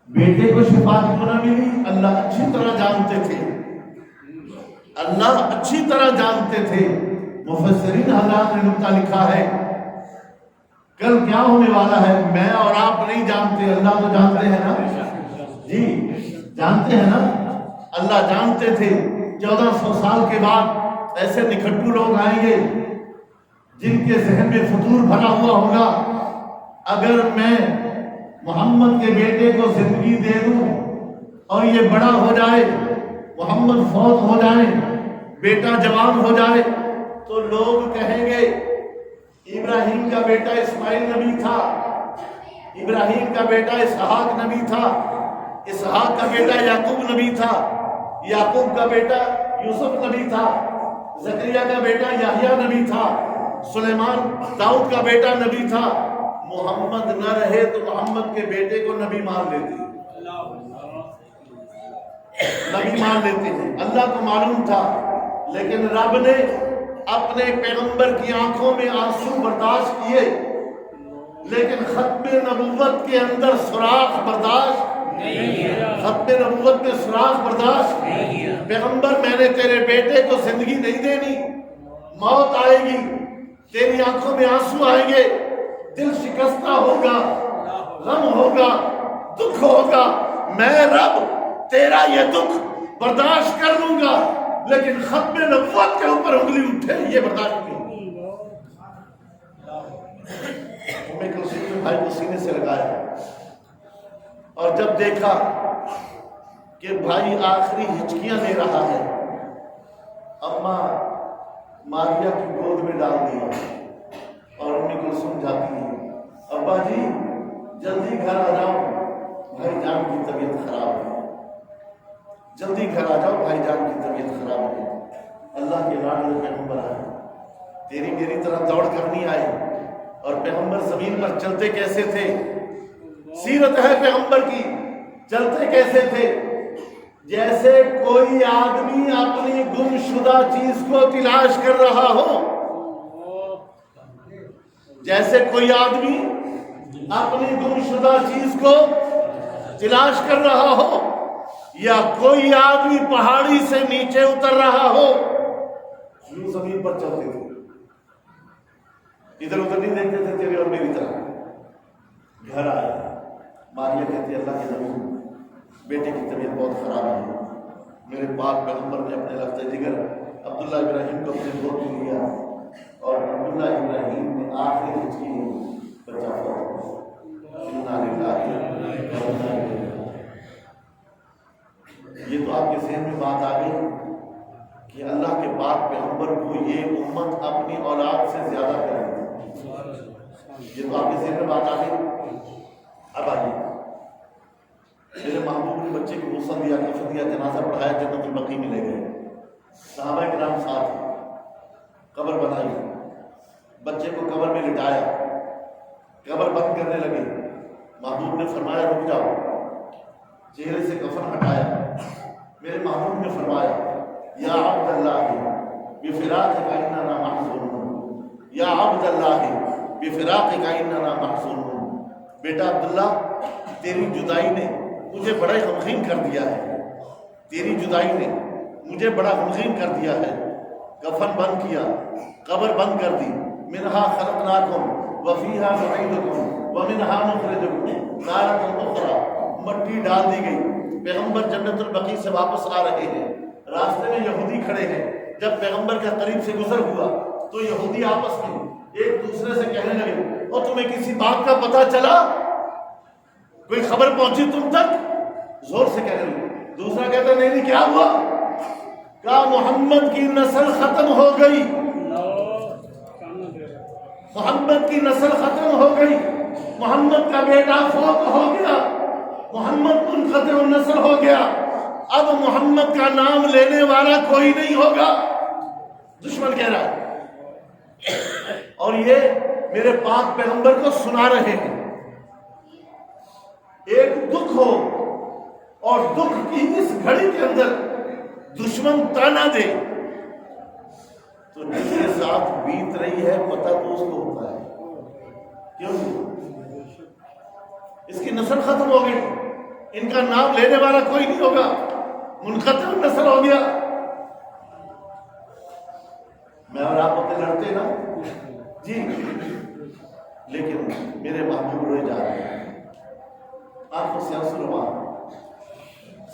بیٹے کو شفا کیوں نہ ملی؟ اللہ اچھی طرح جانتے تھے, اللہ اچھی طرح جانتے تھے. مفسرین حضرات نے نکتہ لکھا ہے کل کیا ہونے والا ہے میں اور آپ نہیں جانتے, اللہ تو جانتے ہیں نا. جی جانتے ہیں نا, اللہ جانتے تھے. 1400 سال کے بعد ایسے نکھٹو لوگ آئیں گے جن کے ذہن میں فطور بھرا ہوا ہوگا, اگر میں محمد کے بیٹے کو زندگی دے دوں اور یہ بڑا ہو جائے, محمد فوت ہو جائے, بیٹا جوان ہو جائے, تو لوگ کہیں گے ابراہیم کا بیٹا اسماعیل نبی تھا, ابراہیم کا بیٹا اسحاق نبی تھا, اسحاق کا بیٹا یعقوب نبی تھا, یعقوب کا بیٹا یوسف نبی تھا, زکریا کا بیٹا یحییٰ نبی تھا, سلیمان داؤد کا بیٹا نبی تھا. محمد نہ رہے تو محمد کے بیٹے کو نبی مان لیتے ہیں, نبی مان لیتے ہیں. اللہ کو معلوم تھا, لیکن رب نے اپنے پیغمبر کی آنکھوں میں آنسو برداشت کیے, لیکن ختم نبوت کے اندر سوراخ برداشت نہیں. ختم نبوت میں سوراخ برداشت نہیں. پیغمبر میں نے تیرے بیٹے کو زندگی نہیں دینی, موت آئے گی, تیری آنکھوں میں آنسو آئیں گے, دل شکستہ ہوگا, غم ہوگا، دکھ ہوگا، میں رب تیرا یہ دکھ برداشت کر لوں گا، لیکن ختم نبوت کے اوپر انگلی اٹھے یہ برداشت نہیں۔ بھائی کو سینے سے لگایا اور جب دیکھا کہ بھائی آخری ہچکیاں دے رہا ہے، اماں ماریا کی گود میں ڈال دیا اور امی کو سمجھاتی ہے، ابا جی جلدی گھر آ جاؤ، بھائی جان کی طبیعت خراب ہے، جلدی گھر آ جاؤ، بھائی جان کی طبیعت خراب ہے۔ اللہ کے لاڈلے پیغمبر آئے، تیری میری طرح دوڑ کر نہیں آئے، اور پیغمبر زمین پر چلتے کیسے تھے؟ سیرت ہے پیغمبر کی، چلتے کیسے تھے؟ جیسے کوئی آدمی اپنی گم شدہ چیز کو تلاش کر رہا ہو، جیسے کوئی آدمی اپنی گم شدہ چیز کو تلاش کر رہا ہو، یا کوئی آدمی پہاڑی سے نیچے اتر رہا ہو، یوں زمین پر چلتے تھے، ادھر ادھر نہیں دیکھتے تھے تیرے اور میری طرح۔ گھر آئے، ماریا کہتی ہے اللہ کے نبی بیٹے کی طبیعت بہت خراب ہے، میرے پاک پیغمبر نے اپنے لفظ جگر عبداللہ ابراہیم کو اپنے گود میں لیا اور عبداللہ ابراہیم نے آخری ہچکی بچہ یہ تو آپ کے ذہن میں بات آ گئی کہ اللہ کے پاک پیغمبر کو یہ امت اپنی اولاد سے زیادہ کرے گی، یہ تو آپ کے ذہن میں بات آ گئی۔ اب آئیے، میرے محبوب نے بچے کو غسل دیا، کفن دیا، جنازہ پڑھایا، جنت البقیع میں لے گئے، صحابہ کرام ساتھ، قبر بنائی، بچے کو قبر میں لٹایا، قبر بند کرنے لگے، محبوب نے فرمایا رک جاؤ، چہرے سے کفن ہٹایا، میرے محبوب نے فرمایا یا عبد اللہ بفراقک اننا محزونون، یا عبد اللہ بفراقک اننا محزونون، بیٹا عبداللہ تیری جدائی نے مجھے بڑا غمگین کر دیا ہے، تیری جدائی نے مجھے بڑا غمگین کر دیا ہے۔ کفن بند کیا، قبر بند کر دی، منہا خلقناکم وفیہا نعیدکم ومنہا نخرجکم تارۃ اخری، مٹی ڈال دی گئی، پیغمبر جنت البقیع سے واپس آ رہے ہیں، راستے میں یہودی کھڑے ہیں، جب پیغمبر کے قریب سے گزر ہوا تو یہودی آپس میں ایک دوسرے سے کہنے لگے اور تمہیں کسی بات کا پتہ چلا، کوئی خبر پہنچی تم تک؟ زور سے کہنے لگے، دوسرا کہتا نہیں کیا ہوا؟ کہا محمد کی نسل ختم ہو گئی، محمد کی نسل ختم ہو گئی، محمد کا بیٹا فوت ہو گیا، محمد منقطع النسل ہو گیا، اب محمد کا نام لینے والا کوئی نہیں ہوگا، دشمن کہہ رہا ہے، اور یہ میرے پاک پیغمبر کو سنا رہے ہیں۔ ایک دکھ ہو اور دکھ کی اس گھڑی کے اندر دشمن تانا دے تو جس کے ساتھ بیت رہی ہے پتہ تو اس کو ہوتا ہے، کیوں؟ اس کی نسل ختم ہو گئی، ان کا نام لینے والا کوئی نہیں ہوگا، منقطع نسل ہو گیا۔ میں اور آپ اپنے لڑتے نا جی، لیکن میرے محبوب روئے جا رہے ہیں، آنکھوں سے آنسو روا،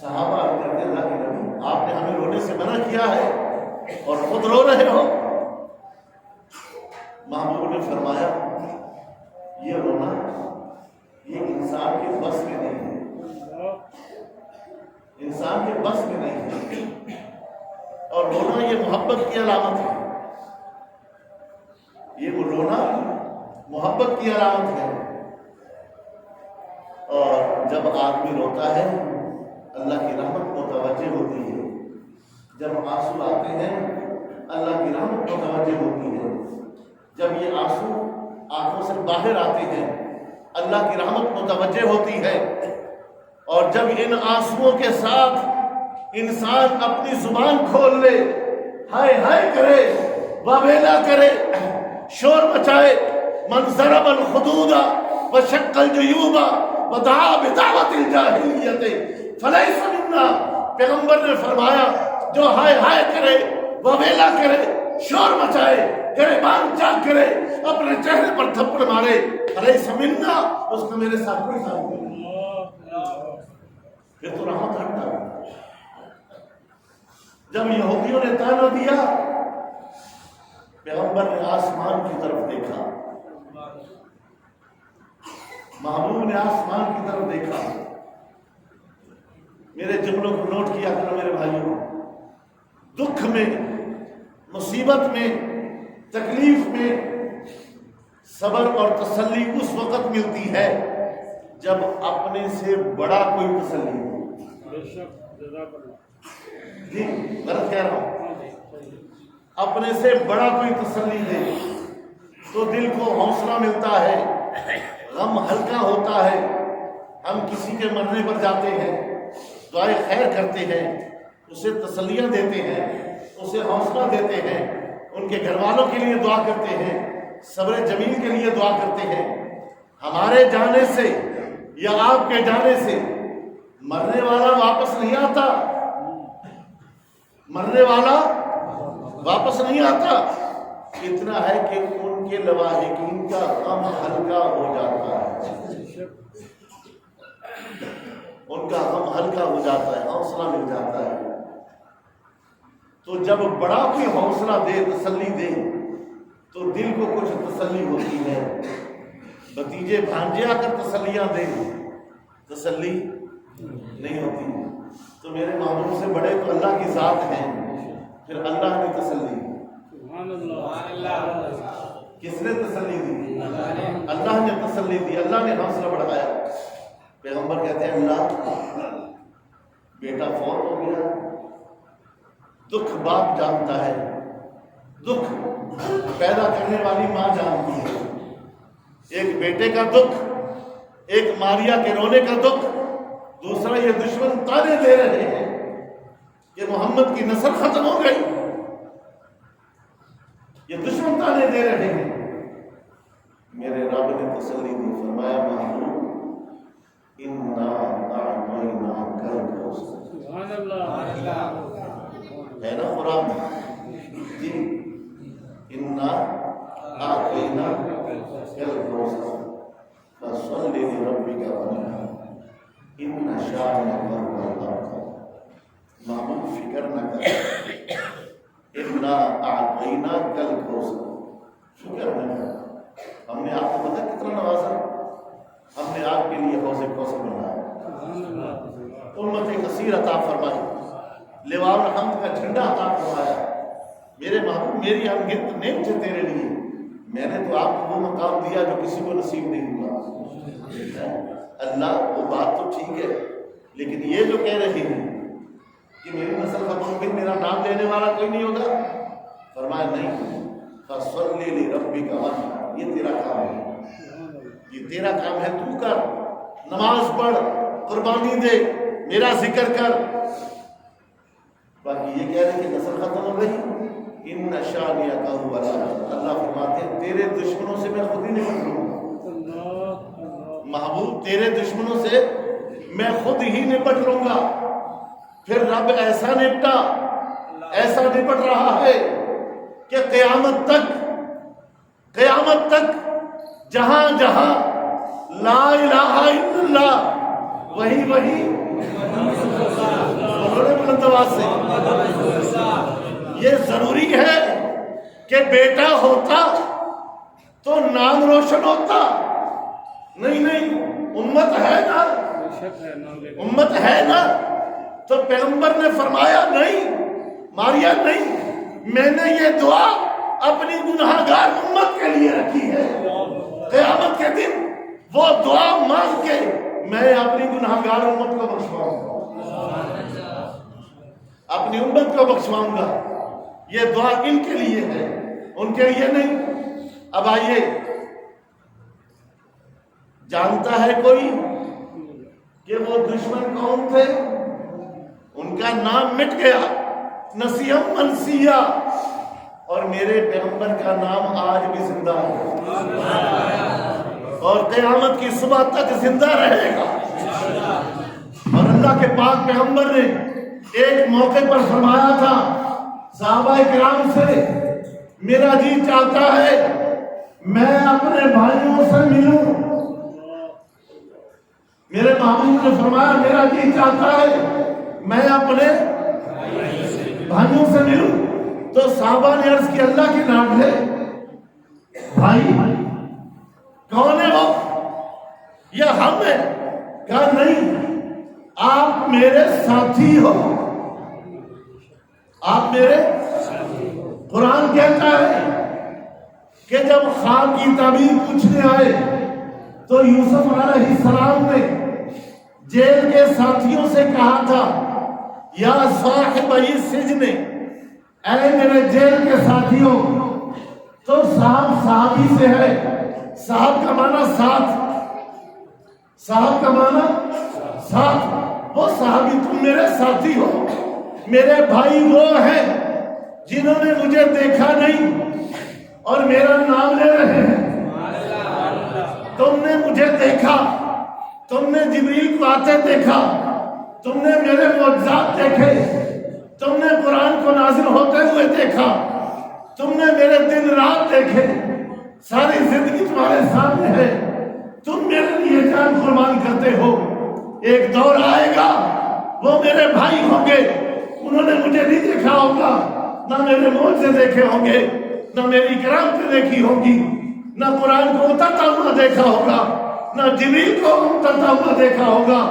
صحابہ کہتے ہیں اللہ کے نبی آپ نے ہمیں رونے سے منع کیا ہے اور خود رو رہے ہو؟ محبوب نے فرمایا یہ رونا یہ انسان کے بس میں نہیں ہے، انسان کے بس میں نہیں ہے، اور رونا یہ محبت کی علامت ہے، یہ رونا محبت کی علامت ہے، اور جب آدمی روتا ہے اللہ کی رحمت متوجہ ہوتی ہے، جب آنسو آتے ہیں اللہ کی رحمت متوجہ ہوتی ہے، جب یہ آنسو آنکھوں سے باہر آتے ہیں اللہ کی رحمت متوجہ ہوتی ہے، اور جب ان آنسوؤں کے ساتھ انسان اپنی زبان کھول لے، ہائے ہائے کرے، واویلا کرے، شور مچائے، من ضرب الخدود وشق الجیوب ودعا بدعوت الجاہلیت فلیس منا، پیغمبر نے فرمایا جو ہائے ہائے کرے، واویلا کرے، شور مچائے، گریبان چاک کرے، اپنے چہرے پر تھپڑ مارے، ارے سمنا اس کو میرے ساتھ کوئی ساتھ نہیں، پھر تو رحمت ہٹتا ہے۔ جب یہودیوں نے تانا دیا، پیغمبر نے آسمان کی طرف دیکھا، محبوب نے آسمان کی طرف دیکھا۔ میرے جملوں کو نوٹ کیا کرو میرے بھائیوں، دکھ میں، مصیبت میں، تکلیف میں صبر اور تسلی اس وقت ملتی ہے جب اپنے سے بڑا کوئی تسلی ہو۔ جی غلط کہہ رہا ہوں؟ اپنے سے بڑا کوئی تسلی دے تو دل کو حوصلہ ملتا ہے، غم ہلکا ہوتا ہے۔ ہم کسی کے مرنے پر جاتے ہیں، دعائے خیر کرتے ہیں، اسے تسلیاں دیتے ہیں، اسے حوصلہ دیتے ہیں، ان کے گھر والوں کے لیے دعا کرتے ہیں، صبر جمیل کے لیے دعا کرتے ہیں۔ ہمارے جانے سے یا آپ کے جانے سے مرنے والا واپس نہیں آتا، مرنے والا واپس نہیں آتا، اتنا ہے کہ ان کے لواحقین کا غم ہلکا ہو جاتا ہے، ان کا غم ہلکا ہو جاتا ہے، حوصلہ مل جاتا ہے۔ تو جب بڑا کوئی حوصلہ دے، تسلی دے، تو دل کو کچھ تسلی ہوتی ہے۔ بھتیجے بھانجے آ کر تسلیاں دے، تسلی نہیں ہوتی۔ تو میرے محبوب سے بڑے تو اللہ کی ذات ہیں، پھر اللہ نے تسلی، کس نے تسلی دی؟ اللہ نے تسلی دی، اللہ نے حوصلہ بڑھایا۔ پیغمبر کہتے ہیں اللہ بیٹا فوت ہو گیا، دکھ باپ جانتا ہے، دکھ پیدا کرنے والی ماں جانتی ہے۔ ایک بیٹے کا دکھ، ایک ماریا کے رونے کا دکھ، دوسرا یہ دشمن تانے دے رہے ہیں کہ محمد کی نسل ختم ہو گئی، یہ دشمن تانے دے رہے ہیں۔ میرے رب نے تسلی دی، فرمایا محبوب انا اعطیناک الکوثر، سبحان اللہ، ہے نا قرآن جی، انا اعطیناک الکوثر فصل لربک وانحر ان شانئک هو الابتر۔ محبوب فکر نہ کر، انا اعطیناک الکوثر، فکر نہ کر، ہم نے آپ کو پتہ کتنا نوازا، ہم نے آپ کے لیے حوض کوثر بنایا، امت کثیر عطا فرمائی، لواء الحمد کا جھنڈا عطا فرمایا۔ میرے محبوب میری ہم گنت نعمت تھے تیرے لیے، میں نے تو آپ کو وہ مقام دیا جو کسی کو نصیب نہیں ہوا۔ اللہ وہ بات تو ٹھیک ہے، لیکن یہ جو کہہ رہے ہیں کہ میری نسل ختم ہو گئی، میرا نام لینے والا کوئی نہیں ہوگا، فرمایا نہیں، فصل لربک وانحر، یہ تیرا کام ہے، یہ تیرا کام ہے، تو کر، نماز پڑھ، قربانی دے، میرا ذکر کر۔ باقی یہ کہہ رہے کہ نسل ختم ہو گئی، ان شانئک هو الابتر، اللہ فرماتے ہیں تیرے دشمنوں سے میں خود ہی نمٹ لوں گا، محبوب تیرے دشمنوں سے میں خود ہی نپٹ لوں گا۔ پھر رب ایسا نپٹا، ایسا نپٹ رہا ہے کہ قیامت تک جہاں جہاں لا الہ الا اللہ، وہی بلند آواز سے یہ ضروری ہے کہ بیٹا ہوتا تو نام روشن ہوتا، نہیں امت ہے نا، امت ہے نا، تو پیغمبر نے فرمایا نہیں ماریا نہیں، میں نے یہ دعا اپنی گناہگار امت کے لیے رکھی ہے، قیامت کے دن وہ دعا مانگ کے میں اپنی گناہگار امت کو بخشواؤں گا، اپنی امت کو بخشواؤں گا۔ یہ دعا ان کے لیے ہے، ان کے لیے نہیں۔ اب آئیے، جانتا ہے کوئی کہ وہ دشمن کون تھے؟ ان کا نام مٹ گیا، نسیم منسیہ، اور میرے پیغمبر کا نام آج بھی زندہ ہے اور قیامت کی صبح تک زندہ رہے گا۔ اور اللہ کے پاک پیغمبر نے ایک موقع پر فرمایا تھا صحابہ کرام سے میرا جی چاہتا ہے میں اپنے بھائیوں سے ملوں. میرے محبوب نے فرمایا میرا جی چاہتا ہے میں اپنے بھائیوں سے ملوں. تو صحابہ نے عرض کی اللہ کے نام لے بھائی کون ہے وہ یا ہم ہیں؟ کہا نہیں آپ میرے ساتھی ہو. آپ میرے قرآن کہتا ہے کہ جب خواب کی تعبیر پوچھنے آئے تو یوسف علیہ السلام نے جیل کے ساتھیوں سے کہا تھا یا صاحب السجن اے میرے جیل کے ساتھیوں. تو صاحب صحابی سے ہے. صاحب کا معنی ساتھ. صاحب کا معنی ساتھ. وہ صحابی تم میرے ساتھی ہو. میرے بھائی وہ ہیں جنہوں نے مجھے دیکھا نہیں اور میرا نام لے رہے ہیں. تم نے مجھے دیکھا, تم نے جبریل کو آتے دیکھا, تم نے میرے معجزات دیکھے, تم نے قرآن کو نازل ہوتے ہوئے دیکھا, تم نے میرے دن رات دیکھے, ساری زندگی تمہارے سامنے ہے. تم میرے لیے جان قربان کرتے ہو. ایک دور آئے گا وہ میرے بھائی ہوں گے, انہوں نے مجھے نہیں دیکھا ہوگا, نہ میرے معجزے دیکھے ہوں گے, نہ میری کرامتیں دیکھی ہوں گی, نہ قرآن کو اترتا ہوا دیکھا ہوگا, نہ جبریل کو اترتا ہوا دیکھا ہوگا.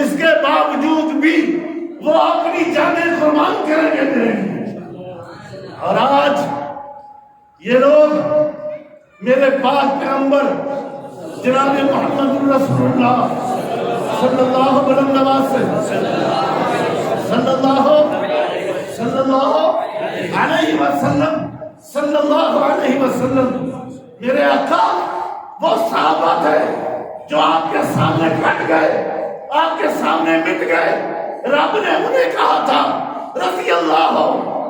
اس کے باوجود بھی وہ اپنی جانیں قربان کریں گے میرے لیے. اور آج یہ لوگ میرے پاک پیغمبر جناب محمد رسول اللہ صلی اللہ علیہ وسلم میرے آقا وہ صحابہ تھے جو آپ کے سامنے کٹ گئے, آپ کے سامنے مٹ گئے. رب نے انہیں کہا تھا رضی اللہ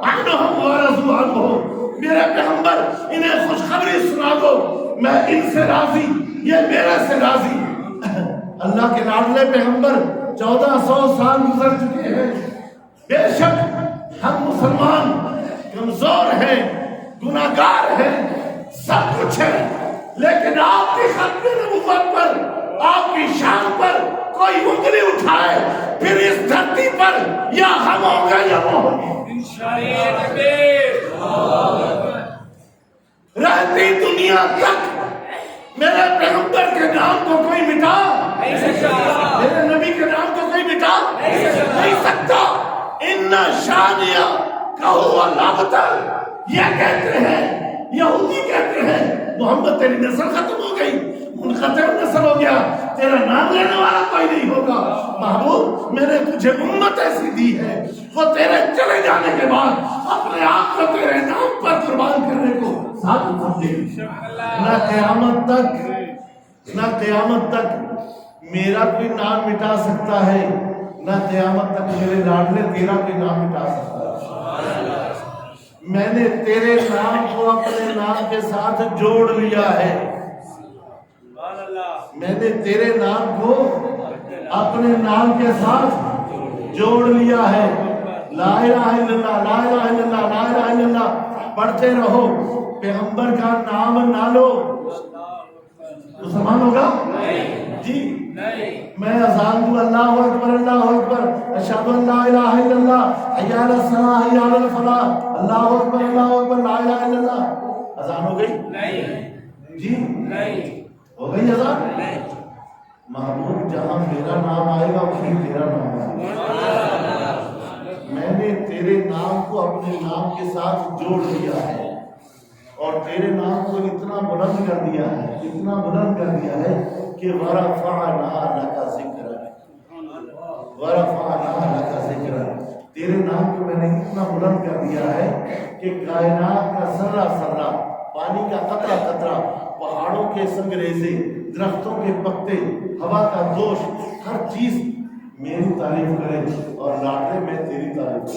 عنہم ورضوا عنہ, میرے پیغمبر انہیں خوشخبری سنا دو, میں ان سے راضی, یہ میرے سے راضی. اللہ کے لاڈلے پیغمبر 1400 سال گزر چکے ہیں. بے شک ہم مسلمان کمزور ہیں, گناہگار ہیں, سب کچھ ہے, لیکن آپ کی ختم نبوت پر, آپ کی شان پر کوئی انگلی اٹھائے پھر اس دھرتی پر یا ہم ہوں گے یا وہ ہوں گے. رہتی دنیا تک میرے پیغمبر کے نام کو کوئی مٹا میرے نبی کے نام کو کوئی مٹا نہیں سکتا. ان شانیہ کہو اللہ بتر, یہ کہتے ہیں یہودی کہتے ہیں محمد تیری نسل ختم ہو گئی, منقطع نسل ہو گیا, تیرا نام لینے والا کوئی نہیں ہوگا. محبوب میں نے تجھے امت ایسی دی ہے وہ تیرے چلے جانے کے بعد اپنے آپ کو تیرے نام پر قربان کرنے کو ساتھ سمجھے. نہ قیامت تک میرا کوئی نام مٹا سکتا ہے, نہ قیامت تک میرے لاڈلے تیرا کوئی نام مٹا سکتا ہے. میں نے تیرے نام کو اپنے نام کے ساتھ جوڑ لیا ہے. میں نے تیرے نام کو اپنے نام کے ساتھ جوڑ لیا ہے. لا الہ الا اللہ, لا الہ الا اللہ, لا الہ الا اللہ پڑھتے رہو. پیغمبر کا نام نہ لو مسلمان ہوگا جی. میں اذان دوں اللہ اکبر اللہ اکبر, اشہد ان لا الہ الا اللہ, حی علی الصلاۃ حی علی الفلاح, اللہ اکبر لا الہ الا اللہ. اذان ہو گئی جی, ہو گئی اذان. محبوب جہاں میرا نام آئے گا وہیں تیرا نام آئے گا. میں نے تیرے نام کو اپنے نام کے ساتھ جوڑ لیا ہے اور تیرے نام کو اتنا بلند کر دیا ہے, اتنا بلند کر دیا ہے کہ ورفعنا لک ذکرک, ورفعنا لک ذکرک. تیرے نام کو میں نے اتنا بلند کر دیا ہے کہ کائنات کا ذرہ ذرہ, پانی کا قطرہ قطرہ, پہاڑوں کے سنگریزے, درختوں کے پتے, ہوا کا دوش, ہر چیز میری تعریف کرے. اور لاڈلے میں تیری تعریف کروں,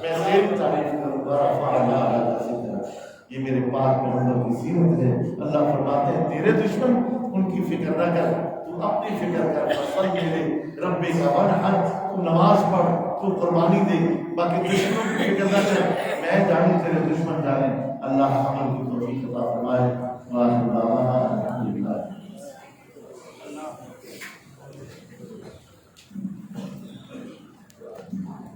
میں تیری تعریف کروں. یہ میرے پاک پیغمبر کی سیرت ہے. اللہ فرماتے ہیں تیرے دشمن ان کی فکر نہ کر, تو اپنی فکر کر, پسند میرے ربے کا ونحر، تو نماز پڑھ، تو قربانی دے، باقی دشمنوں کو فکر نہ کر، میں جانے تیرے دشمن جانے۔ اللہ عمل کی توفیق عطا فرمائے۔